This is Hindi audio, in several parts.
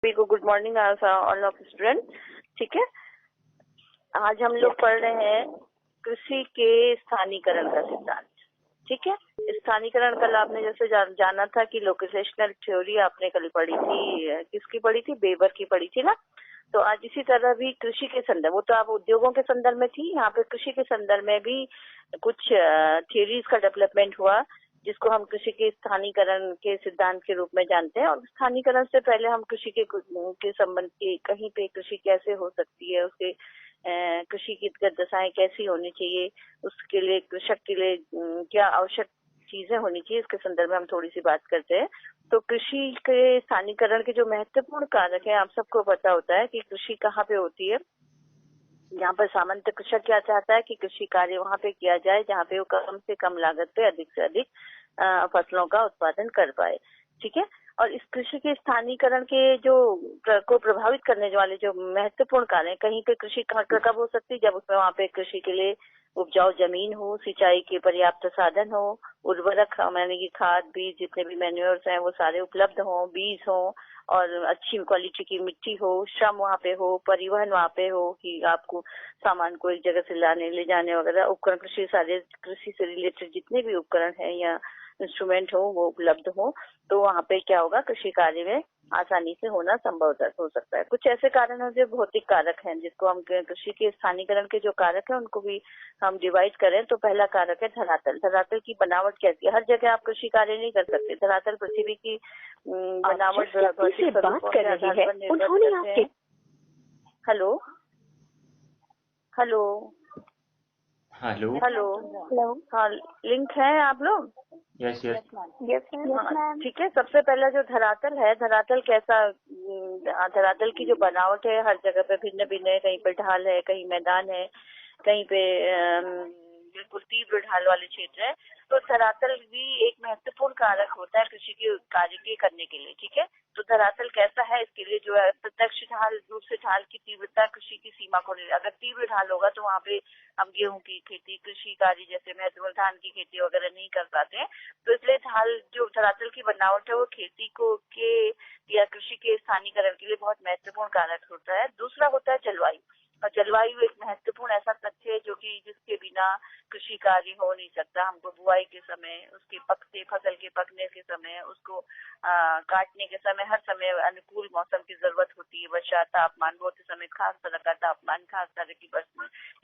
सभी को good morning all of student. ठीक है, आज हम लोग पढ़ रहे हैं कृषि के स्थानीकरण का सिद्धांत। ठीक है, स्थानीकरण कल आपने जैसे जाना था कि लोकेशनल थ्योरी आपने कल पढ़ी थी, किसकी पढ़ी थी? बेबर की पढ़ी थी ना। तो आज इसी तरह भी कृषि के संदर्भ, वो तो आप उद्योगों के संदर्भ में थी, यहाँ पे कृषि के संदर्भ में भी कुछ थियरीज का डेवलपमेंट हुआ जिसको हम कृषि के स्थानीकरण के सिद्धांत के रूप में जानते हैं। और स्थानीकरण से पहले हम कृषि के संबंध की कहीं पे कृषि कैसे हो सकती है, उसके कृषि की दशाएं कैसी होनी चाहिए, उसके लिए कृषक के लिए क्या आवश्यक चीजें होनी चाहिए, इसके संदर्भ में हम थोड़ी सी बात करते हैं। तो कृषि के स्थानीकरण के जो महत्वपूर्ण कारक है, आप सबको पता होता है कि कृषि कहाँ पे होती है। यहाँ पर सामान्य कृषक क्या चाहता है कि कृषि कार्य वहाँ पे किया जाए जहाँ पे वो कम से कम लागत पे अधिक से अधिक फसलों का उत्पादन कर पाए। ठीक है, और इस कृषि के स्थानीकरण के जो को प्रभावित करने वाले जो महत्वपूर्ण कार्य, कहीं पे कृषि कब हो सकती है? जब उसमें वहाँ पे कृषि के लिए उपजाऊ जमीन हो, सिंचाई के पर्याप्त साधन हो, उर्वरक यानी कि खाद बीज जितने भी मैन्योर्स हैं वो सारे उपलब्ध हो, बीज हो और अच्छी क्वालिटी की मिट्टी हो, श्रम वहाँ पे हो, परिवहन वहाँ पे हो कि आपको सामान को एक जगह से लाने ले जाने वगैरह, उपकरण कृषि से रिलेटेड जितने भी उपकरण है या इंस्ट्रूमेंट हो वो उपलब्ध हो, तो वहाँ पे क्या होगा, कृषि कार्य में आसानी से होना संभव हो सकता है। कुछ ऐसे कारण है जो भौतिक कारक हैं जिसको हम कृषि के स्थानीकरण के जो कारक है उनको भी हम डिवाइड करें तो पहला कारक है धरातल। धरातल की बनावट कैसी है? हर जगह आप कृषि कार्य नहीं कर सकते। धरातल पृथ्वी की बनावट हेलो हेलो हेलो हेलो हाँ, लिंक है आप लोग? यस यस ठीक है, सबसे पहला जो धरातल है, धरातल कैसा, धरातल की जो बनावट है हर जगह पे भिन्न भिन्न है। कहीं पे ढाल है, कहीं मैदान है, कहीं पे बिल्कुल तीव्र ढाल वाले क्षेत्र है। तो धरातल भी एक महत्वपूर्ण कारक होता है कृषि के कार्य के करने के लिए। ठीक है, तो धरातल कैसा है, इसके लिए जो है प्रत्यक्ष ढाल रूप से ढाल की तीव्रता कृषि की सीमा को, अगर तीव्र ढाल होगा तो वहाँ पे हम गेहूं की खेती, कृषि कार्य जैसे महत्वपूर्ण धान की खेती वगैरह नहीं कर पाते हैं। तो इसलिए ढाल जो धरातल की बनावट है वो खेती को के या कृषि के स्थानीकरण के लिए बहुत महत्वपूर्ण कारक होता है। दूसरा होता है जलवायु। और जलवायु एक महत्वपूर्ण ऐसा तथ्य है जो कि जिसके बिना कृषि कार्य हो नहीं सकता। हमको बुआई के समय, उसके पकते फसल के पकने के समय, उसको काटने के समय, हर समय अनुकूल मौसम की जरूरत होती है। वर्षा, तापमान, बहुत से समय खास तरह का तापमान, खास तरह की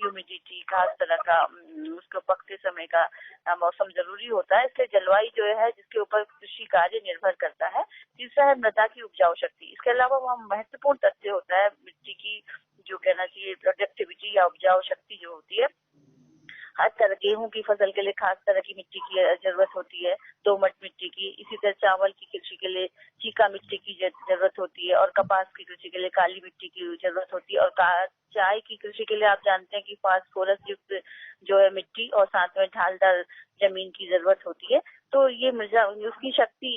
ह्यूमिडिटी, खास तरह का उसको पकते समय का मौसम जरूरी होता है। इसलिए जलवायु जो है जिसके ऊपर कृषि कार्य निर्भर करता है। तीसरा है मृदा की उपजाऊ शक्ति। इसके अलावा वहाँ महत्वपूर्ण तथ्य होता है मिट्टी की, जो कहना चाहिए प्रोडक्टिविटी या उपजाऊ शक्ति जो होती है। हर तरह गेहूं की फसल के लिए खास तरह की मिट्टी की जरूरत होती है, दोमट मिट्टी की। इसी तरह चावल की कृषि के लिए चीका मिट्टी की जरूरत होती है और कपास की कृषि के लिए काली मिट्टी की जरूरत होती है। और चाय की कृषि के लिए आप जानते हैं कि फास्फोरस युक्त जो है मिट्टी और साथ में ढालदार जमीन की जरूरत होती है। तो ये मृदा उसकी शक्ति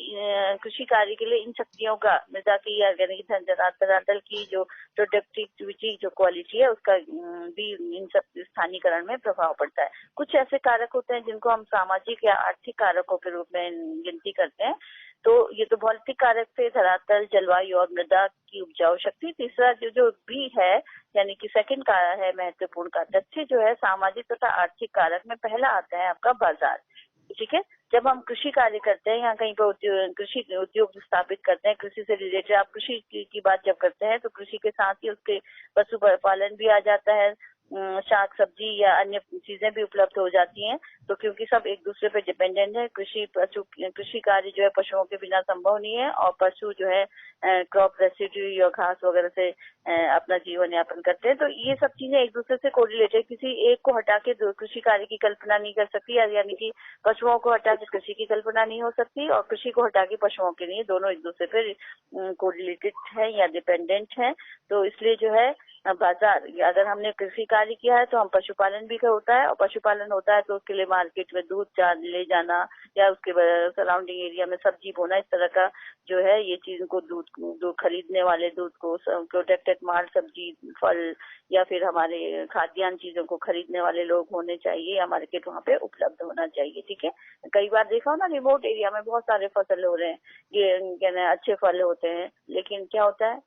कृषि कार्य के लिए इन शक्तियों का मृदा की यानी धरातल की जो प्रोडक्टिविटी जो क्वालिटी है उसका भी इन सब स्थानीकरण में प्रभाव पड़ता है। कुछ ऐसे कारक होते हैं जिनको हम सामाजिक या आर्थिक कारकों के रूप में गिनती करते हैं। तो ये तो भौतिक कारक थे, धरातल, जलवायु और मृदा की उपजाऊ शक्ति। तीसरा जो भी है यानी कि सेकंड का है महत्वपूर्ण का तथ्य जो है सामाजिक तथा आर्थिक कारक में पहला आता है आपका बाजार। ठीक है, जब हम कृषि कार्य करते हैं या कहीं पर कृषि उद्योग स्थापित करते हैं, कृषि से रिलेटेड आप कृषि की बात जब करते हैं तो कृषि के साथ ही उसके पशुपालन भी आ जाता है, शाक सब्जी या अन्य चीजें भी उपलब्ध हो जाती हैं। तो क्योंकि सब एक दूसरे पे डिपेंडेंट है, कृषि कार्य जो है पशुओं के बिना संभव नहीं है। और पशु जो है क्रॉप रेसिड्यू या घास वगैरह से अपना जीवन यापन करते हैं। तो ये सब चीजें एक दूसरे से कोरिलेटेड, किसी एक को हटा के कृषि कार्य की कल्पना नहीं कर सकती, यानी कि पशुओं को हटा के कृषि की कल्पना नहीं हो सकती और कृषि को हटा के पशुओं के नहीं, दोनों एक दूसरे पे कोरिलेटेड है या डिपेंडेंट है। तो इसलिए जो है बाजार, अगर हमने कृषि कार्य किया है तो हम पशुपालन भी होता है और पशुपालन होता है तो उसके लिए मार्केट में दूध ले जाना या उसके सराउंडिंग एरिया में सब्जी बोना, इस तरह का जो है ये चीज को दूध खरीदने वाले दूध को प्रोटेक्टेड माल, सब्जी, फल या फिर हमारे खाद्यान्न चीजों को खरीदने वाले लोग होने चाहिए या मार्केट वहाँ पे उपलब्ध होना चाहिए। ठीक है, कई बार देखा हो ना रिमोट एरिया में बहुत सारे फसल हो रहे हैं, ये कहना अच्छे फल होते हैं, लेकिन क्या होता है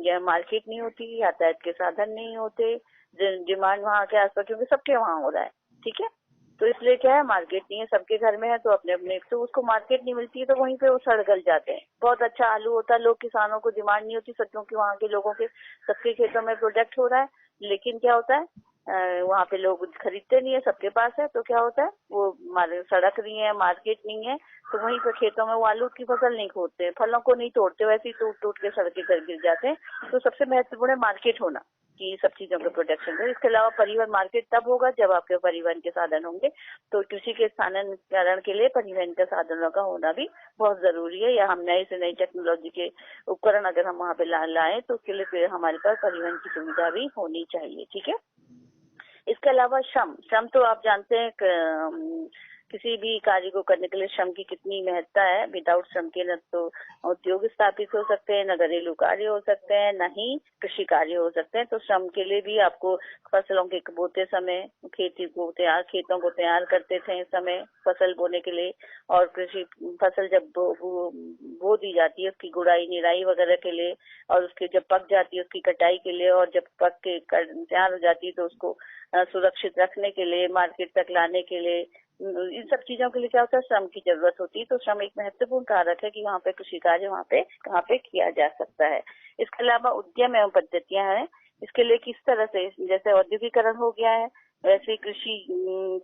या मार्केट नहीं होती, यातायात के साधन नहीं होते, डिमांड वहाँ के आसपास, क्योंकि सबके वहाँ हो रहा है, ठीक है। तो इसलिए क्या है, मार्केट नहीं है, सबके घर में है, तो अपने अपने, तो उसको मार्केट नहीं मिलती है, तो वहीं पे वो सड़ गल जाते हैं। बहुत अच्छा आलू होता है, लोग, किसानों को डिमांड नहीं होती, सच्चों की वहाँ के लोगों के सबके खेतों में प्रोडक्ट हो रहा है, लेकिन क्या होता है, वहाँ पे लोग खरीदते नहीं है, सबके पास है, तो क्या होता है, वो सड़क नहीं है, मार्केट नहीं है, तो वहीं पे खेतों में वो आलू की फसल नहीं खोदते, फलों को नहीं तोड़ते, वैसे ही टूट टूट के सड़क के गिर जाते हैं। तो सबसे महत्वपूर्ण है मार्केट होना, कि सब चीजों के प्रोटेक्शन है। इसके अलावा परिवहन, मार्केट तब होगा जब आपके परिवहन के साधन होंगे। तो कृषि के स्थानांतरण के लिए परिवहन के साधनों का होना भी बहुत जरूरी है, या हम नए से नई टेक्नोलॉजी के उपकरण अगर हम वहाँ पे लाएं, तो उसके लिए फिर हमारे पास परिवहन की सुविधा भी होनी चाहिए, ठीक है। इसके अलावा श्रम तो आप जानते हैं किसी भी कार्य को करने के लिए श्रम की कितनी महत्ता है। विदाउट श्रम के न तो उद्योग स्थापित हो सकते हैं, न घरेलू कार्य हो सकते हैं, न ही कृषि कार्य हो सकते हैं। तो श्रम के लिए भी आपको फसलों के बोते समय, खेतों को तैयार करते थे समय फसल बोने के लिए, और कृषि फसल जब बो दी जाती है, उसकी गुड़ाई निराई वगैरह के लिए, और उसकी जब पक जाती है उसकी कटाई के लिए, और जब पक के तैयार हो जाती है तो उसको सुरक्षित रखने के लिए, मार्केट तक लाने के लिए, इन सब चीजों के लिए क्या होता है, श्रम की जरूरत होती है। तो श्रम एक महत्वपूर्ण कारक है कि वहाँ पे कृषि कार्य वहाँ पे कहाँ पे किया जा सकता है। इसके अलावा उद्यम एवं पद्धतियां हैं, इसके लिए किस तरह से, जैसे औद्योगिकरण हो गया है, वैसे कृषि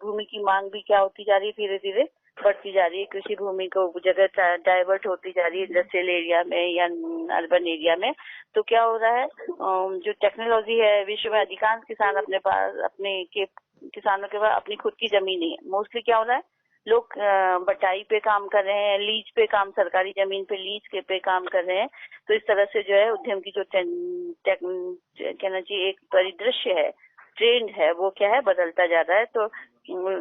भूमि की मांग भी क्या होती जा रही है, धीरे धीरे बढ़ती जा रही है। कृषि भूमि को जगह डाइवर्ट होती जा रही है इंडस्ट्रियल एरिया में या अर्बन एरिया में। तो क्या हो रहा है, जो टेक्नोलॉजी है, विश्व में अधिकांश किसान अपने पास किसानों के पास अपनी खुद की जमीन नहीं है। मोस्टली क्या हो रहा है, लोग बटाई पे काम कर रहे हैं, लीज पे काम, सरकारी जमीन पे लीज के पे काम कर रहे हैं। तो इस तरह से जो है उद्यम की जो कहना चाहिए एक परिदृश्य है, ट्रेंड है, वो क्या है, बदलता जा रहा है। तो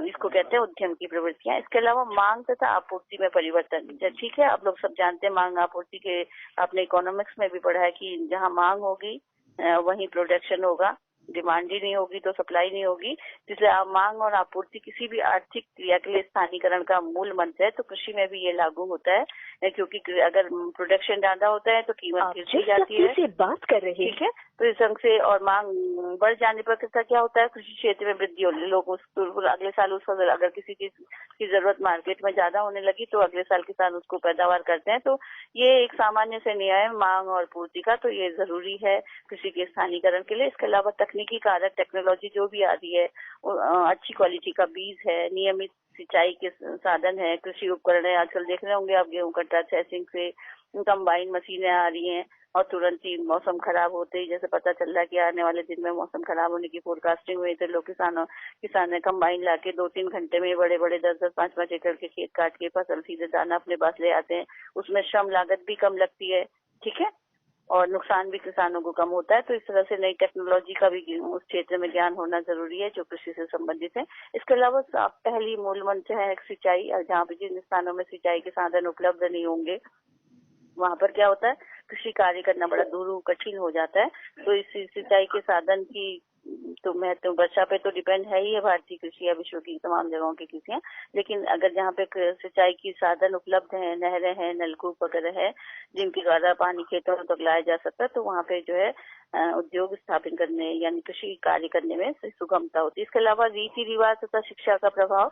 इसको कहते हैं उद्यम की प्रवृत्तियां। इसके अलावा मांग तथा आपूर्ति में परिवर्तन, ठीक है, आप लोग सब जानते हैं मांग आपूर्ति के, आपने इकोनॉमिक्स में भी पढ़ा है कि जहाँ मांग होगी वहीं प्रोडक्शन होगा, डिमांड ही नहीं होगी तो सप्लाई नहीं होगी। इसलिए मांग और आपूर्ति किसी भी आर्थिक क्रिया के लिए स्थानीकरण का मूल मंत्र है। तो कृषि में भी ये लागू होता है, क्योंकि अगर प्रोडक्शन ज्यादा होता है तो कीमत गिरती जाती है, से बात कर रहे हैं, ठीक है। तो इस ढंग से, और मांग बढ़ जाने पर क्या होता है, कृषि क्षेत्र में वृद्धि होने, लोग अगले साल उस फसल, अगर किसी चीज की जरूरत मार्केट में ज्यादा होने लगी तो अगले साल किसान उसको पैदावार करते हैं। तो ये एक सामान्य से न्याय है मांग और पूर्ति का, तो ये जरूरी है कृषि के स्थानीकरण के लिए। इसके अलावा तकनीकी कारक, टेक्नोलॉजी जो भी आ रही है, अच्छी क्वालिटी का बीज है, नियमित सिंचाई के साधन है, कृषि उपकरण है। आजकल देख रहे होंगे आप, गेहूं कटा प्रोसेसिंग से कंबाइन मशीनें आ रही हैं, और तुरंत ही मौसम खराब होते ही जैसे पता चल रहा है कि आने वाले दिन में मौसम खराब होने की फोरकास्टिंग हुई, तो लोग किसान ने कंबाइन लाके 2-3 घंटे में बड़े बड़े 10-10, 5-5 एकड़ के खेत काट के फसल सीधे दाना अपने पास ले आते हैं। उसमें श्रम लागत भी कम लगती है, ठीक है, और नुकसान भी किसानों को कम होता है। तो इस तरह से नई टेक्नोलॉजी का भी उस क्षेत्र में ज्ञान होना जरूरी है जो कृषि से संबंधित है। इसके अलावा पहली मूल मंत्र है सिंचाई, और जहाँ पे जिन स्थानों में सिंचाई के साधन उपलब्ध नहीं होंगे वहां पर क्या होता है, कृषि कार्य करना बड़ा कठिन हो जाता है। तो इस सिंचाई के साधन की तो महत्व, वर्षा पे तो डिपेंड है ही है भारतीय कृषि या विश्व की तमाम जगहों की कृषियां, लेकिन अगर जहाँ पे सिंचाई की साधन उपलब्ध है, नहरें हैं, नलकूप वगैरह है, जिनके द्वारा पानी खेतों तक लाया जा सकता है, तो वहाँ पे जो है उद्योग स्थापित करने यानी कृषि कार्य करने में सुगमता होती है। इसके अलावा रीति रिवाज तथा शिक्षा का प्रभाव,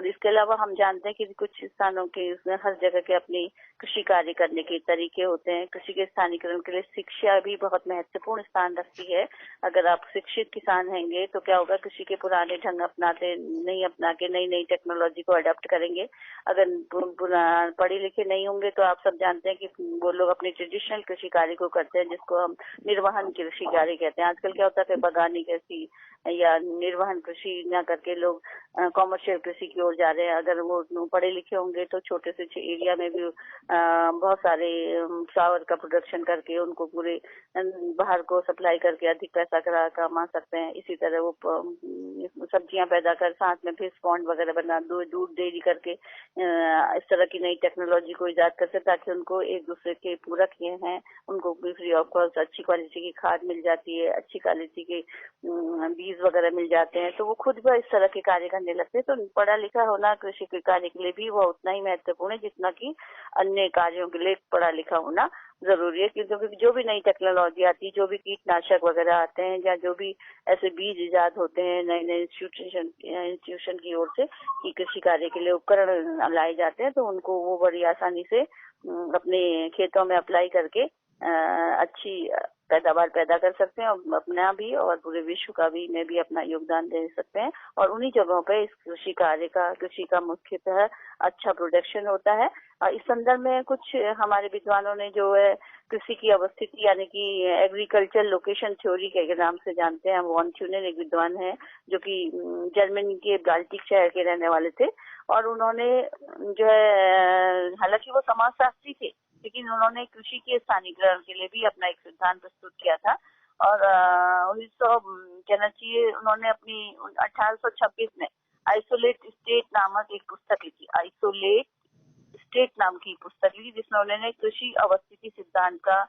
इसके अलावा हम जानते हैं कि कुछ स्थानों के हर जगह के अपनी कृषि कार्य करने के तरीके होते हैं। कृषि के स्थानीकरण के लिए शिक्षा भी बहुत महत्वपूर्ण स्थान रखती है। अगर आप शिक्षित किसान हैंगे तो क्या होगा, कृषि के पुराने ढंग नहीं अपना के नई नई टेक्नोलॉजी को अडॉप्ट करेंगे। अगर पढ़े लिखे नहीं होंगे तो आप सब जानते हैं कि वो लोग अपने ट्रेडिशनल कृषि कार्य को करते हैं, जिसको हम निर्वहन कृषि कार्य कहते हैं। आजकल क्या होता है, बागानी कृषि या निर्वहन कृषि न करके लोग कॉमर्शियल कृषि की ओर जा रहे हैं। अगर वो पढ़े लिखे होंगे तो छोटे से एरिया में भी बहुत सारे फ्लावर का प्रोडक्शन करके उनको पूरे बाहर को सप्लाई करके अधिक पैसा कमा सकते हैं। इसी तरह वो सब्जियां पैदा कर साथ में फिश पॉन्ड वगैरह बना, दूध डेयरी करके इस तरह की नई टेक्नोलॉजी को इजाद कर सकते, ताकि उनको एक दूसरे के पूरक ये हैं, उनको भी फ्री ऑफ कॉस्ट अच्छी क्वालिटी की खाद मिल जाती है, अच्छी क्वालिटी के बीज वगैरह मिल जाते हैं, तो वो खुद भी इस तरह के कार्य करने लगते हैं। तो पढ़ा लिखा होना कृषि के कार्य के लिए भी वो उतना ही महत्वपूर्ण है जितना कि अन्य कार्यों के लिए पढ़ा लिखा होना जरूरी है। क्योंकि जो भी नई टेक्नोलॉजी आती है, जो भी कीटनाशक वगैरह आते हैं या जो भी ऐसे बीज इजाद होते हैं नए नए इंस्टीट्यूशन की ओर से कि कृषि कार्य के लिए उपकरण लाए जाते हैं, तो उनको वो बड़ी आसानी से अपने खेतों में अप्लाई करके अच्छी पैदावार पैदा कर सकते हैं और अपना भी और पूरे विश्व का भी में भी अपना योगदान दे सकते हैं। और उन्हीं जगहों पे इस कृषि का मुख्यतः अच्छा प्रोडक्शन होता है। इस संदर्भ में कुछ हमारे विद्वानों ने जो है कृषि की अवस्थिति यानी कि एग्रीकल्चर लोकेशन थ्योरी के नाम से जानते हैं, वॉन थ्यूनेन एक विद्वान है जो कि जर्मनी के बाल्टिक शहर के रहने वाले थे। और उन्होंने जो है, हालांकि वो समाजशास्त्री थे, लेकिन उन्होंने कृषि के स्थानीयकरण के लिए भी अपना एक सिद्धांत प्रस्तुत किया था। और 1900 कहना चाहिए उन्होंने अपनी 1826 में आइसोलेट स्टेट नामक एक पुस्तक लिखी, आइसोलेट स्टेट नाम की पुस्तक लिखी, जिसमें उन्होंने कृषि अवस्थिति सिद्धांत का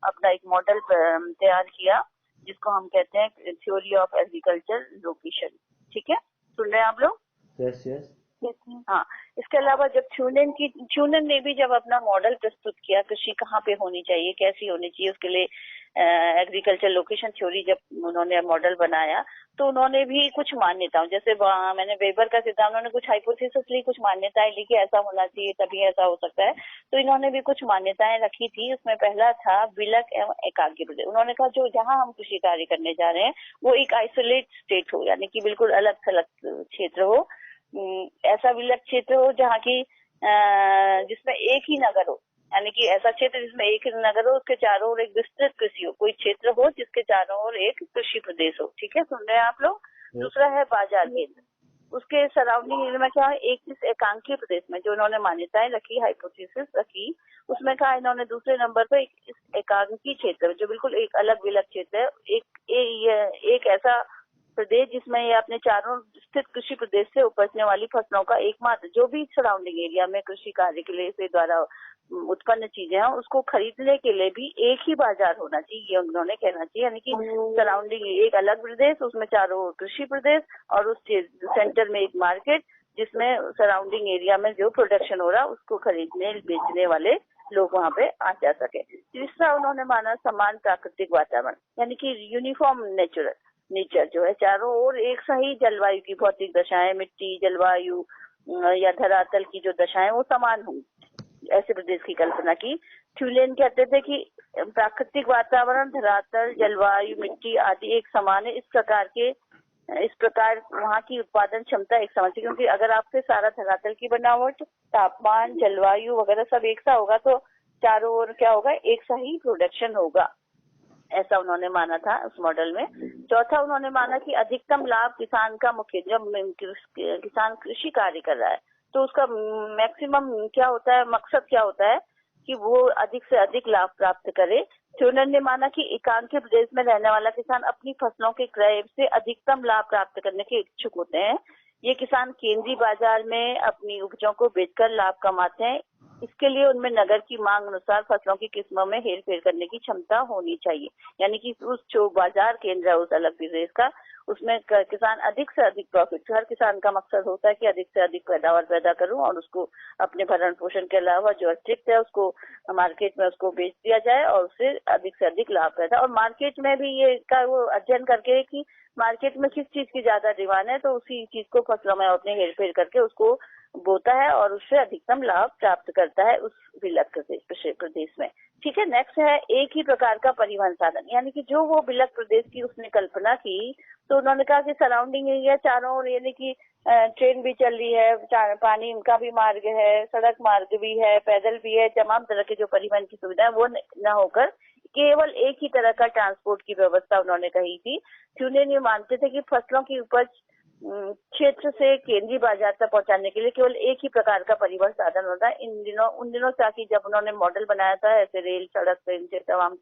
अपना एक मॉडल तैयार किया, जिसको हम कहते हैं थ्योरी ऑफ एग्रीकल्चर लोकेशन। ठीक है, सुन रहे हैं आप लोग? Yes yes. हाँ, इसके अलावा जब थ्यूनेन ने भी जब अपना मॉडल प्रस्तुत किया कृषि कहाँ पे होनी चाहिए, कैसी होनी चाहिए, उसके लिए एग्रीकल्चर लोकेशन थ्योरी जब उन्होंने मॉडल बनाया, तो उन्होंने भी कुछ मान्यताओं, जैसे मैंने वेबर का सिद्धांत, उन्होंने कुछ हाइपोथेसिस ली, कुछ मान्यताएं लिखी, ऐसा होना चाहिए तभी ऐसा हो सकता है। तो इन्होंने भी कुछ मान्यताएं रखी थी। उसमें पहला था विलक एवं एकाग्र प्रदेश। उन्होंने कहा जो जहाँ हम कृषि कार्य करने जा रहे हैं वो एक आइसोलेट स्टेट हो, यानी कि बिल्कुल अलग थलग क्षेत्र हो, ऐसा विलक क्षेत्र हो जहाँ की जिसमें एक ही नगर हो, यानी कि ऐसा क्षेत्र जिसमें एक ही नगर हो, उसके चारों ओर एक विस्तृत कृषि हो, कोई क्षेत्र हो जिसके चारों ओर एक कृषि प्रदेश हो। ठीक है, सुन रहे हैं आप लोग? दूसरा है बाजार केंद्र, उसके सराउंडिंग एरिया में क्या है, एक इस एकांकीय प्रदेश में जो इन्होंने मान्यताएं रखी, हाइपोथेसिस रखी, उसमें कहा इन्होंने दूसरे नंबर पर इस एकांकीय क्षेत्र जो बिल्कुल एक अलग विलक क्षेत्र है, एक ऐसा प्रदेश जिसमें ये अपने चारों स्थित कृषि प्रदेश से उपजने वाली फसलों का एकमात्र जो भी सराउंडिंग एरिया में कृषि कार्य के लिए इसके द्वारा उत्पन्न चीजें हैं उसको खरीदने के लिए भी एक ही बाजार होना चाहिए, ये उन्होंने कहना चाहिए। यानी कि सराउंडिंग एक अलग प्रदेश, उसमें चारों कृषि प्रदेश और उस सेंटर में एक मार्केट जिसमें सराउंडिंग एरिया में जो प्रोडक्शन हो रहा है उसको खरीदने बेचने वाले लोग वहाँ पे आ जा सके। तीसरा उन्होंने माना समान प्राकृतिक वातावरण, यानी कि यूनिफॉर्म नेचर जो है, चारों ओर एक सही जलवायु की भौतिक दशाएं, मिट्टी, जलवायु या धरातल की जो दशाएं वो समान होंगी, ऐसे प्रदेश की कल्पना की। थ्यूनेन कहते थे कि प्राकृतिक वातावरण, धरातल, जलवायु, मिट्टी आदि एक समान है, इस प्रकार वहाँ की उत्पादन क्षमता एक समान है, क्योंकि अगर आपके सारा धरातल की बनावट, तापमान, जलवायु वगैरह सब एक सा होगा तो चारों ओर क्या होगा, एक सा ही प्रोडक्शन होगा, ऐसा उन्होंने माना था उस मॉडल में। चौथा उन्होंने माना कि अधिकतम लाभ किसान का मुख्य, जब किसान कृषि कार्य कर रहा है तो उसका मैक्सिमम क्या होता है, मकसद क्या होता है कि वो अधिक से अधिक लाभ प्राप्त करे। थ्यूनेन ने माना कि एकांकीय प्रदेश में रहने वाला किसान अपनी फसलों के क्रय से अधिकतम लाभ प्राप्त करने के इच्छुक होते हैं। ये किसान केंद्रीय बाजार में अपनी उपजों को बेचकर लाभ कमाते हैं। इसके लिए उनमें नगर की मांग अनुसार फसलों की किस्मों में हेरफेर करने की क्षमता होनी चाहिए, यानी कि उस जो बाजार केंद्र है उस अलग प्रदेश का, उसमें किसान अधिक से अधिक प्रॉफिट, हर किसान का मकसद होता है कि अधिक से अधिक पैदावार पैदा करूं और उसको अपने भरण पोषण के अलावा जो अतिरिक्त है उसको मार्केट में उसको बेच दिया जाए और उससे अधिक लाभ पैदा। और मार्केट में भी ये का वो अध्ययन करके कि मार्केट में किस चीज की ज्यादा डिमांड है तो उसी चीज को फसलों में अपने हेरफेर करके उसको बोता है और उससे अधिकतम लाभ प्राप्त करता है उस विलक प्रदेश में। ठीक है, नेक्स्ट है एक ही प्रकार का परिवहन साधन, यानी कि जो वो विलक प्रदेश की उसने कल्पना की, तो उन्होंने कहा कि सराउंडिंग एरिया चारों ओर, यानी कि ट्रेन भी चल रही है, पानी का भी मार्ग है, सड़क मार्ग भी है, पैदल भी है, तमाम तरह के जो परिवहन की सुविधा है वो न होकर केवल एक ही तरह का ट्रांसपोर्ट की व्यवस्था उन्होंने कही थी। थ्यूनेन ये मानते थे कि फसलों की उपज क्षेत्र से केंद्रीय बाजार तक पहुंचाने के लिए केवल एक ही प्रकार का परिवहन साधन होता है। उन दिनों ताकि जब उन्होंने मॉडल बनाया था ऐसे रेल, सड़क, ट्रेन से तमाम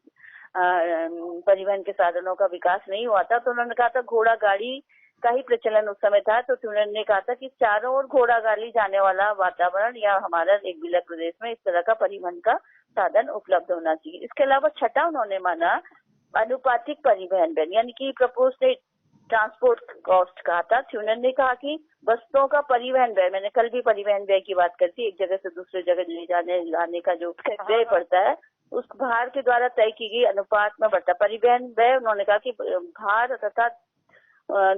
परिवहन के साधनों का विकास नहीं हुआ था, तो उन्होंने कहा था घोड़ा गाड़ी का ही प्रचलन उस समय था। तो थ्यूनेन ने कहा था कि चारों ओर घोड़ा गाड़ी जाने वाला वातावरण या हमारा एक विलक प्रदेश में इस तरह का परिवहन का साधन उपलब्ध होना चाहिए। इसके अलावा छठा उन्होंने माना अनुपातिक परिवहन, यानी कि प्रपोर्शनेट ट्रांसपोर्ट कॉस्ट कहा था। थ्यूनर ने कहा कि वस्तुओं का परिवहन व्यय, मैंने कल भी परिवहन व्यय की बात करती, एक जगह से दूसरी जगह ले जाने लाने का जो व्यय पड़ता है उस भार के द्वारा तय की गई अनुपात में बढ़ता। परिवहन व्यय उन्होंने कहा कि भार तथा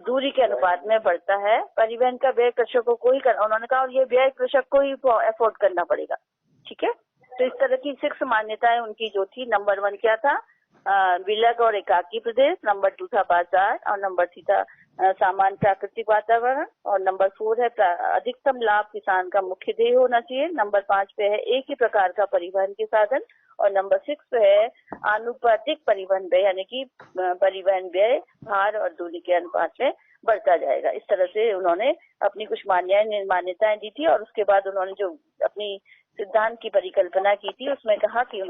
दूरी के अनुपात में बढ़ता है। परिवहन का व्यय कृषकों को ही करना, उन्होंने कहा, और ये व्यय कृषक को ही अफोर्ड करना पड़ेगा। ठीक है, तो इस तरह की 6 मान्यताएं उनकी जो थी। नंबर 1 क्या था? विलग और एकाकी प्रदेश। नंबर 2 था बाजार, और नंबर 3 था सामान्य प्राकृतिक वातावरण, और नंबर 4 है अधिकतम लाभ किसान का मुख्य ध्येय होना चाहिए। नंबर 5 पे है एक ही प्रकार का परिवहन के साधन, और नंबर 6 पे है आनुपातिक परिवहन व्यय, यानी कि परिवहन व्यय भार और दूरी के अनुपात में बढ़ता जाएगा। इस तरह से उन्होंने अपनी कुछ मान्यताएं दी थी। और उसके बाद उन्होंने जो अपनी सिद्धांत की परिकल्पना की थी उसमें कहा कि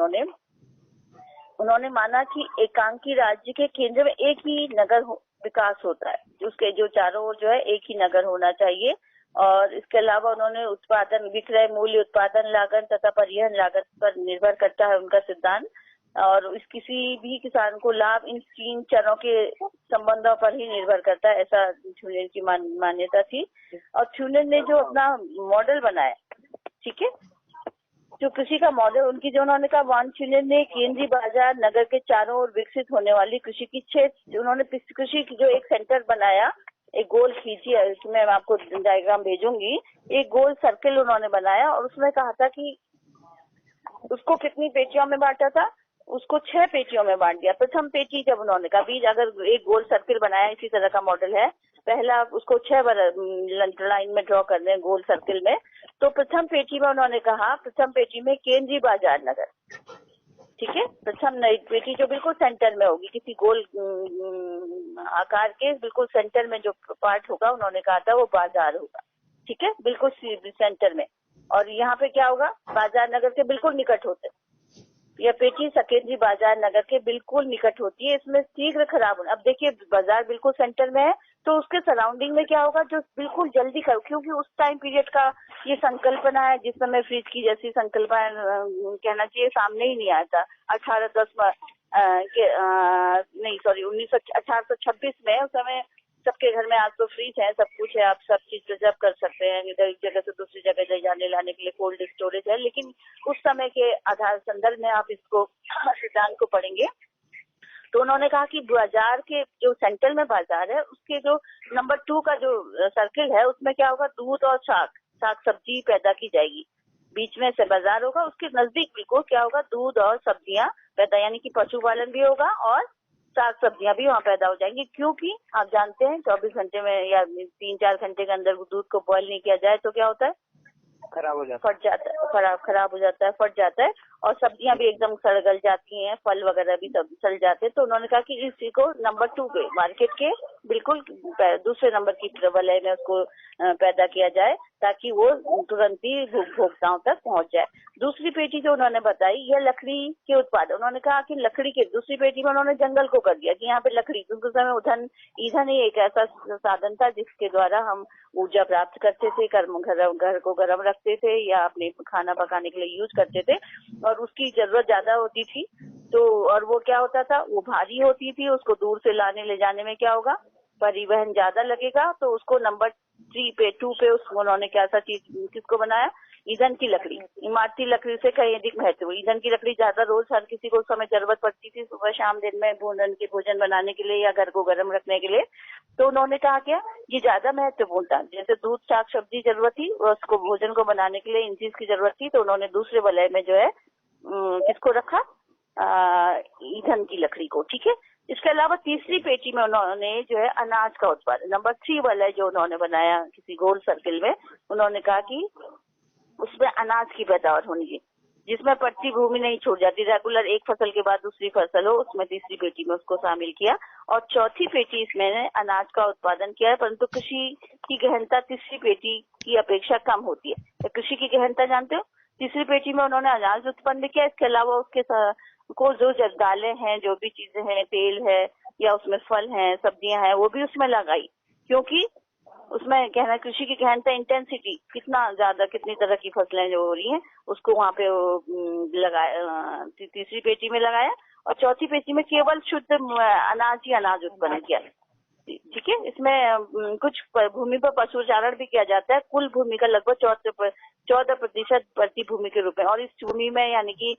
उन्होंने माना कि एकांकी राज्य के केंद्र में एक ही नगर विकास होता है, उसके जो चारों ओर जो है एक ही नगर होना चाहिए। और इसके अलावा उन्होंने उत्पादन, विक्रय मूल्य, उत्पादन लागत तथा परिवहन लागत पर निर्भर करता है उनका सिद्धांत, और इस किसी भी किसान को लाभ इन 3 चरों के संबंधों पर ही निर्भर करता है, ऐसा थ्यूनर की मान्यता थी। और थ्यूनर ने जो अपना मॉडल बनाया, ठीक है, जो कृषि का मॉडल उनकी जो उन्होंने कहा, वान थ्यूनर ने केंद्रीय बाजार नगर के चारों ओर विकसित होने वाली कृषि की 6 उन्होंने कृषि की जो एक सेंटर बनाया, एक गोल खींची है, इसमें मैं आपको डायग्राम भेजूंगी। एक गोल सर्किल उन्होंने बनाया और उसमें कहा था कि उसको कितनी पेटियों में बांटा था, उसको 6 पेटियों में बांट दिया। प्रथम पेटी जब उन्होंने कहा, बीज अगर एक गोल सर्किल बनाया, इसी तरह का मॉडल है, पहला उसको 6 लाइन में ड्रॉ कर दें गोल सर्किल में। तो प्रथम पेटी में उन्होंने कहा, प्रथम पेटी में केंद्रीय बाजार नगर, ठीक है, प्रथम नई पेटी जो बिल्कुल सेंटर में होगी, किसी गोल आकार के बिल्कुल सेंटर में जो पार्ट होगा, उन्होंने कहा था वो बाजार होगा, ठीक है, बिल्कुल सेंटर में। और यहाँ पे क्या होगा, बाजार नगर के बिल्कुल निकट होते, यह पेटी केंद्रीय बाजार नगर के बिल्कुल निकट होती है। इसमें शीघ्र खराब होना, अब देखिए बाजार बिल्कुल सेंटर में है, तो उसके सराउंडिंग में क्या होगा, जो बिल्कुल जल्दी क्योंकि उस टाइम पीरियड का ये संकल्पना है जिस समय फ्रिज की जैसी संकल्पना कहना चाहिए सामने ही नहीं आया था। 1826 में, उस समय सबके घर में, आज तो फ्रिज है, सब कुछ है, आप सब चीज प्रिजर्व कर सकते हैं, इधर एक जगह से दूसरी जगह ले जाने लाने के लिए कोल्ड स्टोरेज है। लेकिन उस समय के आधार संदर्भ में आप इसको सिद्धांत को पढ़ेंगे तो उन्होंने कहा कि बाजार के जो सेंटर में बाजार है, उसके जो नंबर 2 का जो सर्किल है, उसमें क्या होगा, दूध और साग सब्जी पैदा की जाएगी। बीच में से बाजार होगा, उसके नजदीक बिल्कुल क्या होगा, दूध और सब्जियां पैदा, यानी कि पशुपालन भी होगा और साग सब्जियां भी वहाँ पैदा हो जाएंगी। क्योंकि आप जानते हैं 24 घंटे में या 3-4 घंटे के अंदर दूध को बॉयल नहीं किया जाए तो क्या होता है, खराब हो जाता है, फट जाता है, खराब हो जाता है, फट जाता है, और सब्जियां भी एकदम सड़गल जाती हैं, फल वगैरह भी सब सड़ जाते हैं। तो उन्होंने कहा कि इसी को नंबर 2 पे मार्केट के बिल्कुल दूसरे नंबर की वलय में उसको पैदा किया जाए, ताकि वो तुरंत ही उपभोक्ताओं तक पहुंच जाए। दूसरी पेटी जो उन्होंने बताई, यह लकड़ी के उत्पादन, उन्होंने कहा कि लकड़ी के, दूसरी पेटी में उन्होंने जंगल को कर दिया कि यहाँ पे लकड़ी, क्योंकि उस समय ईंधन ही एक ऐसा साधन था जिसके द्वारा हम ऊर्जा प्राप्त करते थे, घर को गर्म रखते थे या अपने खाना पकाने के लिए यूज करते थे, और उसकी जरूरत ज्यादा होती थी। तो और वो क्या होता था, वो भारी होती थी, उसको दूर से लाने ले जाने में क्या होगा, परिवहन ज्यादा लगेगा। तो उसको नंबर 2 पे उसको उन्होंने क्या सा चीज किसको बनाया, ईंधन की लकड़ी, इमारती लकड़ी से कहीं अधिक महत्व। ईंधन की लकड़ी ज्यादा रोज हर किसी को उस समय जरूरत पड़ती थी, सुबह शाम दिन में भोजन बनाने के लिए या घर को गर्म रखने के लिए। तो उन्होंने कहा क्या, ये ज्यादा महत्वपूर्ण था, जैसे दूध साग सब्जी जरूरत थी, उसको भोजन को बनाने के लिए इन चीज की जरूरत थी। तो उन्होंने दूसरे वलय में जो है किसको रखा, ईंधन की लकड़ी को, ठीक है। इसके अलावा तीसरी पेटी में उन्होंने जो है अनाज का उत्पादन, नंबर 3 वाला जो उन्होंने बनाया किसी गोल सर्किल में, उन्होंने कहा कि उसमें अनाज की पैदावार होनी चाहिए, जिसमें पट्टी भूमि नहीं छोड़ जाती, रेगुलर एक फसल के बाद दूसरी फसल हो, उसमें तीसरी पेटी में उसको शामिल किया। और चौथी पेटी इसमें अनाज का उत्पादन किया है, परंतु कृषि की गहनता तीसरी पेटी की अपेक्षा कम होती है। तो कृषि की गहनता जानते हो, तीसरी पेटी में उन्होंने अनाज उत्पन्न किया, इसके अलावा उसके को जो दालें हैं, जो भी चीजें हैं, तेल है या उसमें फल हैं, सब्जियां हैं, वो भी उसमें लगाई, क्योंकि उसमें कहना कृषि की गहनता इंटेंसिटी कितना ज्यादा, कितनी तरह की फसलें जो हो रही हैं उसको वहाँ पे लगाया, तीसरी पेटी में लगाया। और चौथी पेटी में केवल शुद्ध अनाज ही अनाज उत्पन्न किया। ठीक है। इसमें कुछ भूमि पर पशु चारण भी किया जाता है। कुल भूमि का लगभग 14% प्रति भूमि के रूप में, और इस भूमि में यानी कि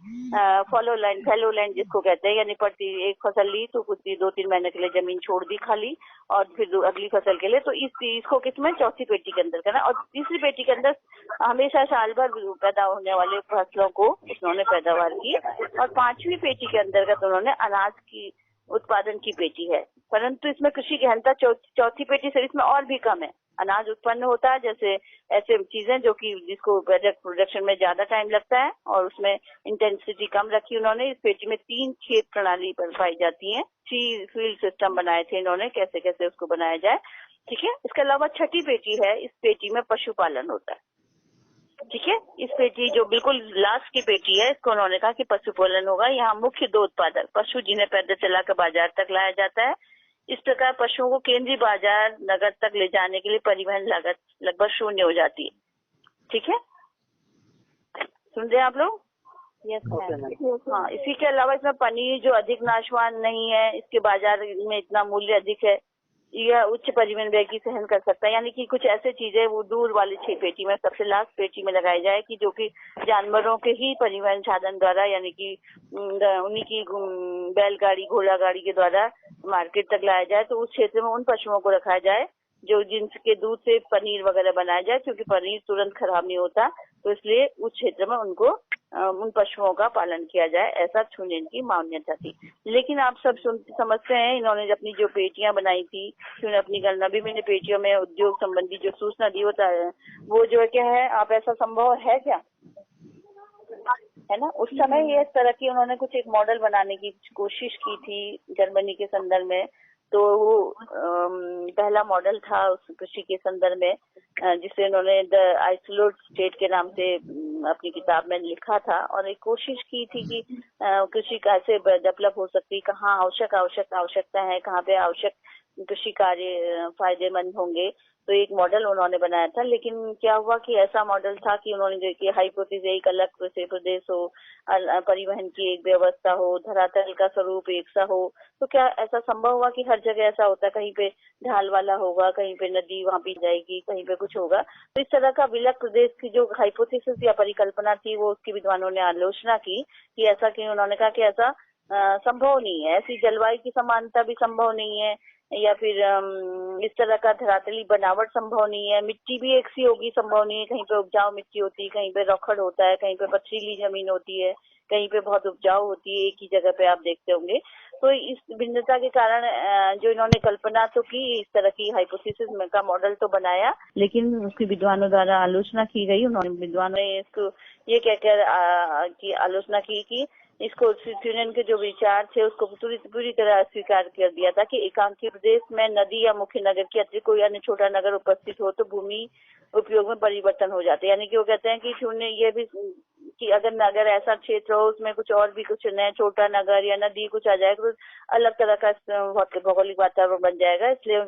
फैलो लैंड जिसको कहते हैं, यानी प्रति एक फसल ली तो कुछ 2-3 महीने के लिए जमीन छोड़ दी खाली, और फिर अगली फसल के लिए। तो इसको किसमें, चौथी पेटी के अंदर करना। और तीसरी पेटी के अंदर हमेशा साल भर पैदा होने वाले फसलों को उन्होंने पैदावार की। और पांचवी पेटी के अंतर्गत उन्होंने अनाज की उत्पादन की पेटी है। परंतु इसमें कृषि गहनता चौथी पेटी से इसमें और भी कम है। अनाज उत्पन्न होता है, जैसे ऐसे चीजें जो कि जिसको प्रोडक्शन में ज्यादा टाइम लगता है, और उसमें इंटेंसिटी कम रखी उन्होंने। इस पेटी में 3 खेत प्रणाली पर पाई जाती है। 3 फील्ड सिस्टम बनाए थे इन्होंने, कैसे कैसे उसको बनाया जाए। ठीक है। इसके अलावा छठी पेटी है, इस पेटी में पशुपालन होता है। ठीक है। इस पेटी जो बिल्कुल लास्ट की पेटी है, इसको उन्होंने कहा कि पशुपालन होगा। यहाँ मुख्य 2 उत्पादक पशु, जिन्हें पैदल चलाकर बाजार तक लाया जाता है। इस प्रकार पशुओं को केंद्रीय बाजार नगर तक ले जाने के लिए परिवहन लागत लगभग 0 हो जाती है। ठीक है, सुन रहे हैं आप लोग? हाँ, इसी के अलावा इसमें पनीर जो अधिक नाशवान नहीं है, इसके बाजार में इतना मूल्य अधिक है, यह उच्च परिवहन व्यय की सहन कर सकता है। यानी कि कुछ ऐसे चीजें वो दूर वाली 6 पेटी में, सबसे लास्ट पेटी में लगाई जाए कि जो कि जानवरों के ही परिवहन साधन द्वारा, यानी कि उन्हीं की बैलगाड़ी घोड़ा गाड़ी के द्वारा मार्केट तक लाया जाए। तो उस क्षेत्र में उन पशुओं को रखा जाए जो जिनके दूध से पनीर वगैरह बनाया जाए, क्योंकि पनीर तुरंत खराब नहीं होता। तो इसलिए उस क्षेत्र में उनको उन पशुओं का पालन किया जाए, ऐसा चुनेन की मान्यता थी। लेकिन आप सब समझते हैं, इन्होंने अपनी जो पेटियां बनाई थी, उन्होंने अपनी गणना भी मैंने पेटियों में उद्योग संबंधी जो सूचना दी होता है, वो जो है क्या है, आप ऐसा संभव है क्या, है ना? उस समय ये इस तरह की उन्होंने कुछ एक मॉडल बनाने की कोशिश की थी जर्मनी के संदर्भ में। तो वो पहला मॉडल था उस कृषि के संदर्भ में, जिसे उन्होंने द आइसोलेट स्टेट के नाम से अपनी किताब में लिखा था। और एक कोशिश की थी कि कृषि कैसे डेवलप हो सकती, कहाँ आवश्यकता है, कहाँ पे आवश्यक कृषि कार्य फायदेमंद होंगे। तो एक मॉडल उन्होंने बनाया था। लेकिन क्या हुआ कि ऐसा मॉडल था कि उन्होंने देखिए हाइपोथेसिस एक अलग कृषि प्रदेश हो, परिवहन की एक व्यवस्था हो, धरातल का स्वरूप एक सा हो। तो क्या ऐसा संभव हुआ कि हर जगह ऐसा होता है, कहीं पे ढाल वाला होगा, कहीं पे नदी वहां भी जाएगी, कहीं पे कुछ होगा। तो इस तरह का विलक प्रदेश की जो हाइपोथेसिस या परिकल्पना थी, वो उसकी विद्वानों ने आलोचना की कि ऐसा कि उन्होंने कहा कि ऐसा संभव नहीं है, ऐसी जलवायु की समानता भी संभव नहीं है, या फिर इस तरह का धरातली बनावट संभव नहीं है, मिट्टी भी एक सी होगी संभव नहीं है। कहीं पे उपजाऊ मिट्टी होती है, कहीं पे रखड़ होता है, कहीं पे पथरीली जमीन होती है, कहीं पे बहुत उपजाऊ होती है, एक ही जगह पे आप देखते होंगे। तो इस भिन्नता के कारण जो इन्होंने कल्पना तो की, इस तरह की हाइपोथेसिस का मॉडल तो बनाया, लेकिन उसकी विद्वानों द्वारा आलोचना की गई। उन्होंने विद्वानों ने इसको ये कहकर की आलोचना की कि इसको यूनियन के जो विचार थे उसको पूरी तरह अस्वीकार कर दिया था कि एकांकी प्रदेश में नदी या मुख्य नगर के अतिरिक्त कोई अन्य छोटा नगर उपस्थित हो तो भूमि उपयोग में परिवर्तन हो जाते। यानी कि वो कहते हैं कि उन्होंने ये भी कि अगर नगर ऐसा क्षेत्र हो, उसमें कुछ और भी कुछ नया छोटा नगर या नदी कुछ आ जाएगा, तो अलग तरह का भौगोलिक वातावरण बन जाएगा। इसलिए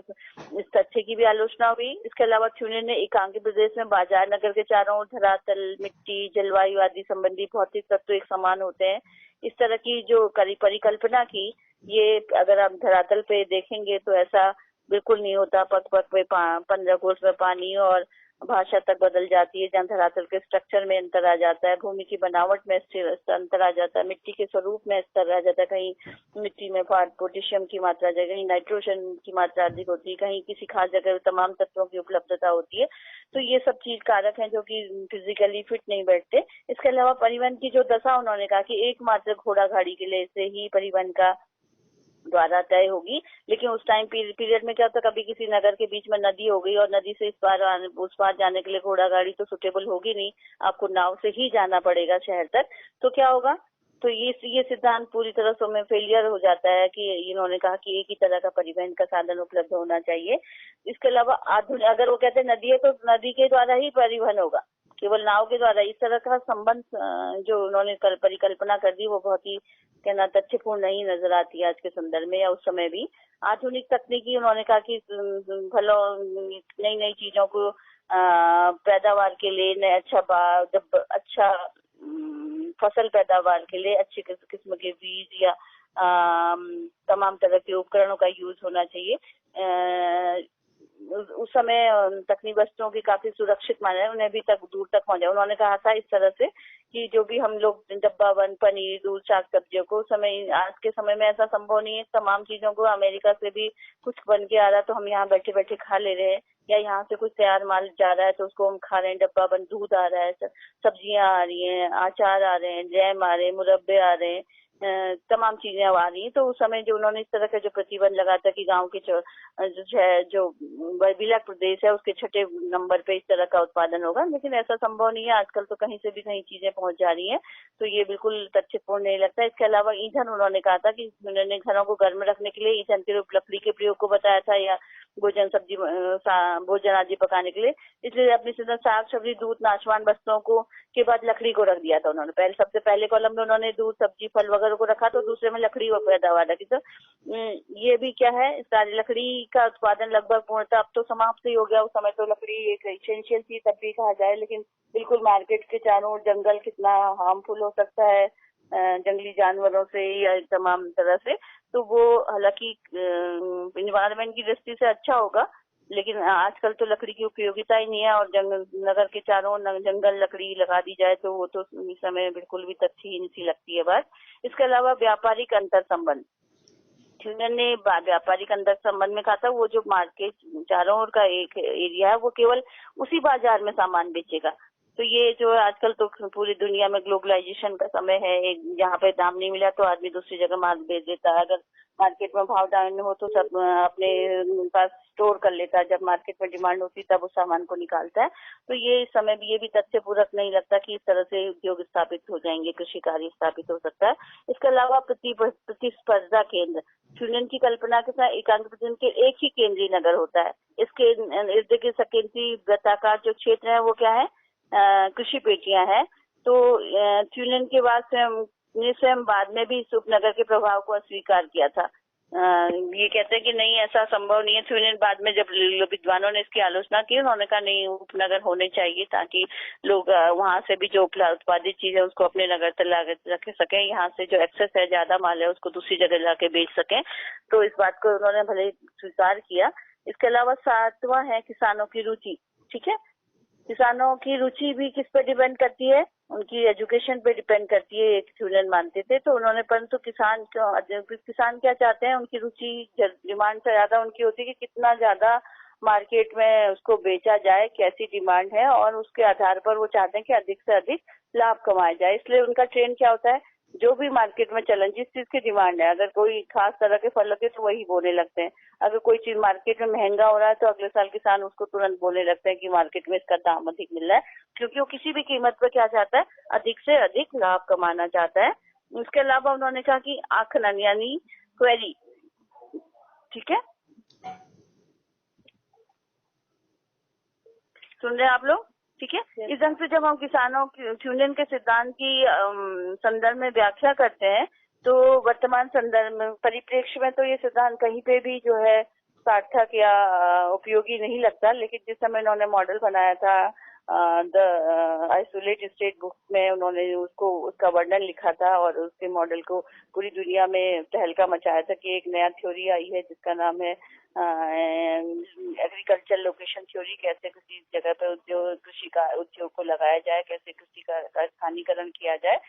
इस तथ्य की भी आलोचना हुई। इसके अलावा यूनियन ने एकांकी प्रदेश में बाजार नगर के चारों ओर धरातल, मिट्टी, जलवायु आदि संबंधी भौतिक तत्व एक समान होते हैं, इस तरह की जो परिकल्पना की, ये अगर आप धरातल पे देखेंगे तो ऐसा बिल्कुल नहीं होता। पग पग पे 15 कोस में पानी और भाषा तक बदल जाती है, जहाँ धरातल के स्ट्रक्चर में अंतर आ जाता है, भूमि की बनावट में अंतर आ जाता है, मिट्टी के स्वरूप में अंतर आ जाता है। कहीं मिट्टी में पोटेशियम की मात्रा, कहीं नाइट्रोजन की मात्रा अधिक होती है, कहीं किसी खास जगह तमाम तत्वों की उपलब्धता होती है। तो ये सब चीज कारक हैं जो कि फिजिकली फिट नहीं बैठते। इसके अलावा परिवहन की जो दशा, उन्होंने कहा कि एकमात्र घोड़ा गाड़ी के लिए से ही परिवहन का द्वारा तय होगी। लेकिन उस टाइम पीरियड में क्या होता, कभी किसी नगर के बीच में नदी हो गई और नदी से इस पार उस पार जाने के लिए घोड़ा गाड़ी तो सुटेबल होगी नहीं, आपको नाव से ही जाना पड़ेगा शहर तक। तो क्या होगा, तो ये सिद्धांत पूरी तरह से में फेलियर हो जाता है कि इन्होंने कहा कि एक ही तरह का परिवहन का साधन उपलब्ध होना चाहिए। इसके अलावा आधुनिक, अगर वो कहते हैं नदी है तो नदी के द्वारा ही परिवहन होगा, केवल नाव के द्वारा। इस तरह का संबंध जो उन्होंने परिकल्पना कर दी, वो बहुत ही कहना तथ्यपूर्ण नहीं नजर आती है आज के संदर्भ में या उस समय भी। आधुनिक तकनीकी, उन्होंने कहा कि फलों, नई नई चीजों को पैदावार के लिए अच्छा फसल पैदावार के लिए अच्छी किस्म के बीज या तमाम तरह के उपकरणों का यूज होना चाहिए। उस समय तकनीकी वस्तुओं की काफी सुरक्षित माना है, उन्हें भी तक दूर तक पहुंचा। उन्होंने कहा था इस तरह से कि जो भी हम लोग डब्बा बंद पनीर, दूध, शाक सब्जियों को समय, आज के समय में ऐसा संभव नहीं है। तमाम चीजों को अमेरिका से भी कुछ बन के आ रहा है तो हम यहाँ बैठे बैठे खा ले रहे हैं, या यहाँ से कुछ तैयार माल जा रहा है तो उसको हम खा रहे हैं। डब्बा बंद दूध आ रहा है, सब्जियां आ रही हैं, अचार आ रहे हैं, जैम आ रहे हैं, मुरब्बे आ रहे हैं, तमाम चीजें आ रही हैं। तो उस समय जो उन्होंने इस तरह का जो प्रतिबंध लगा था कि गांव के जो है, जो बर्फीला प्रदेश है उसके छठे नंबर पे इस तरह का उत्पादन होगा, लेकिन ऐसा संभव नहीं है। आजकल तो कहीं से भी कहीं चीजें पहुंच जा रही हैं, तो ये बिल्कुल तथ्यपूर्ण नहीं लगता। इसके अलावा ईंधन, उन्होंने कहा था कि उन्होंने घरों को गर्म रखने के लिए ईंधन के रूप लकड़ी के प्रयोग को बताया था, या भोजन सब्जी भोजन आदि पकाने के लिए। इसलिए अपनी साग सब्जी, दूध, नाशवान वस्तुओं को के बाद लकड़ी को रख दिया था उन्होंने। सबसे पहले कॉलम में उन्होंने दूध, सब्जी, फल वगैरह को रखा, तो दूसरे में लकड़ी को पैदावार रखी। तो ये भी क्या है, सारी लकड़ी का उत्पादन लगभग पूर्णतः अब तो समाप्त ही हो गया। उस समय तो लकड़ी एक एसेंशियल चीज तब भी कहा जाए, लेकिन बिल्कुल मार्केट के चारों ओर जंगल कितना हार्मफुल हो सकता है जंगली जानवरों से या तमाम तरह से। तो वो हालांकि इन्वायरमेंट की दृष्टि से अच्छा होगा, लेकिन आजकल तो लकड़ी की उपयोगिता ही नहीं है। और नगर के चारों जंगल लकड़ी लगा दी जाए तो वो तो इस समय बिल्कुल भी तथ्यहीन सी लगती है बात। इसके अलावा व्यापारिक अंतर संबंध, यूनियन ने व्यापारिक अंतर संबंध में कहा था वो जो मार्केट चारों ओर का एक एरिया है वो केवल उसी बाजार में सामान बेचेगा। तो ये जो आजकल तो पूरी दुनिया में ग्लोबलाइजेशन का समय है, जहाँ पे दाम नहीं मिला तो आदमी दूसरी जगह माल बेच देता है। अगर मार्केट में भाव डाउन हो तो सब अपने पास स्टोर कर लेता है, जब मार्केट में डिमांड होती है तब उस सामान को निकालता है। तो ये इस समय भी ये भी तथ्य पूरक नहीं लगता कि इस तरह से उद्योग स्थापित हो जाएंगे, कृषि कार्य स्थापित हो सकता है। इसके अलावा प्रतिस्पर्धा केंद्र, यूनियन की कल्पना के साथ एकांक प्रतिनिधि के एक ही केंद्रीय नगर होता है। इसके इर्द गिर्द केंद्रीय वृत्ताकार जो क्षेत्र है वो क्या है, कृषि पेटियां हैं। तो यूनियन के बाद स्वयं बाद में भी इस उपनगर के प्रभाव को अस्वीकार किया था। ये कहते हैं कि नहीं, ऐसा संभव नहीं है। यूनियन बाद में जब विद्वानों ने इसकी आलोचना की, उन्होंने कहा नहीं, उपनगर होने चाहिए ताकि लोग वहां से भी जो उत्पादित चीज है उसको अपने नगर तक रख सकें, यहाँ से जो एक्सेस है, ज्यादा माल है, उसको दूसरी जगह लाके बेच सकें। तो इस बात को उन्होंने भले स्वीकार किया। इसके अलावा 7वां है किसानों की रुचि। ठीक है, किसानों की रुचि भी किस पे डिपेंड करती है, उनकी एजुकेशन पे डिपेंड करती है, एक यूनियन मानते थे। तो उन्होंने, परंतु किसान क्या चाहते हैं, उनकी रुचि डिमांड से ज्यादा उनकी होती है कि कितना ज्यादा मार्केट में उसको बेचा जाए, कैसी डिमांड है, और उसके आधार पर वो चाहते हैं कि अधिक से अधिक लाभ कमाया जाए। इसलिए उनका ट्रेंड क्या होता है, जो भी मार्केट में चलन, जिस चीज की डिमांड है, अगर कोई खास तरह के फल होते हैं तो वही बोने लगते हैं। अगर कोई चीज मार्केट में महंगा हो रहा है तो अगले साल किसान उसको तुरंत बोलने लगते हैं कि मार्केट में इसका दाम अधिक मिल रहा है, क्योंकि वो किसी भी कीमत पर क्या चाहता है, अधिक से अधिक लाभ कमाना चाहता है। उसके अलावा उन्होंने कहा कि आकलन यानी क्वेरी, ठीक है, सुन रहे हैं आप लोग, ठीक है। इस ढंग से जब हम किसानों की यूनियन के सिद्धांत की संदर्भ में व्याख्या करते हैं तो वर्तमान संदर्भ में परिप्रेक्ष्य में तो ये सिद्धांत कहीं पे भी जो है सार्थक या उपयोगी नहीं लगता। लेकिन जिस समय उन्होंने मॉडल बनाया था द आइसोलेट स्टेट बुक में, उन्होंने उसका वर्णन लिखा था और उसके मॉडल को पूरी दुनिया में तहलका मचाया था कि एक नया थ्योरी आई है जिसका नाम है एग्रीकल्चर लोकेशन थ्योरी। कैसे किसी जगह पे कृषि का उद्योग को लगाया जाए, कैसे कृषि का स्थानीकरण किया जाए।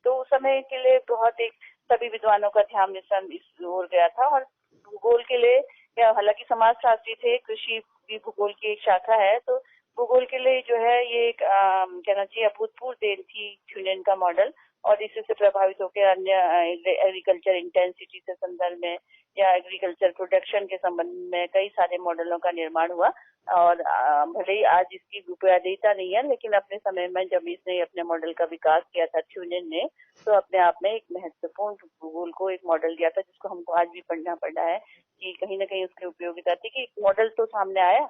तो उस समय के लिए बहुत एक सभी विद्वानों का ध्यान इस ओर गया था। और भूगोल के लिए, हालांकि समाजशास्त्री थे, कृषि भी भूगोल की एक शाखा है, तो भूगोल के लिए जो है ये एक कहना चाहिए अभूतपूर्व देन थी यूनियन का मॉडल। और इसी से प्रभावित होकर अन्य एग्रीकल्चर इंटेंसिटी से संदर्भ में या एग्रीकल्चर प्रोडक्शन के संबंध में कई सारे मॉडलों का निर्माण हुआ। और भले ही आज इसकी उपयोगिता नहीं है, लेकिन अपने समय में जब इसने अपने मॉडल का विकास किया था यूनियन ने, तो अपने आप में एक महत्वपूर्ण भूगोल को एक मॉडल दिया था जिसको हमको आज भी पढ़ना पड़ा है कि कहीं ना कहीं उसकी उपयोगिता थी कि मॉडल तो सामने आया,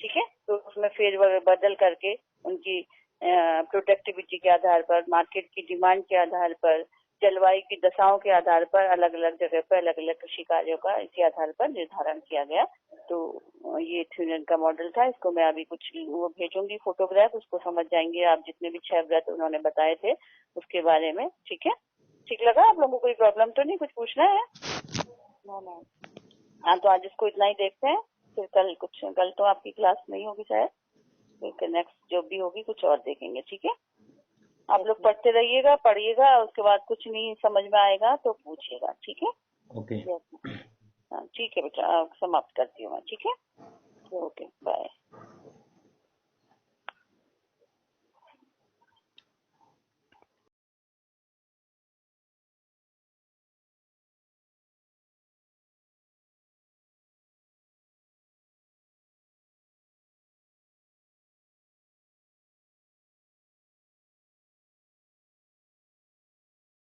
ठीक है, तो उसमें फेर बदल करके उनकी प्रोडक्टिविटी के आधार पर, मार्केट की डिमांड के आधार पर, जलवायु की दशाओं के आधार पर अलग अलग जगह पर अलग अलग कृषि कार्यों का इसी आधार पर निर्धारण किया गया। तो ये यूनियन का मॉडल था। इसको मैं अभी कुछ वो भेजूंगी फोटोग्राफ, उसको समझ जाएंगे आप, जितने भी 6 व्रत उन्होंने बताए थे उसके बारे में, ठीक है। ठीक लगा? आप लोगों को कोई प्रॉब्लम तो नहीं, कुछ पूछना है? हाँ, तो आज इसको इतना ही देखते हैं, फिर कल तो आपकी क्लास नहीं होगी शायद, फिर नेक्स्ट जो भी होगी कुछ और देखेंगे, ठीक है? आप लोग पढ़ते रहिएगा, पढ़िएगा, उसके बाद कुछ नहीं समझ में आएगा तो पूछिएगा, ठीक है? ओके। हाँ ठीक है बेटा, समाप्त करती हूँ मैं, ठीक है? Okay, bye.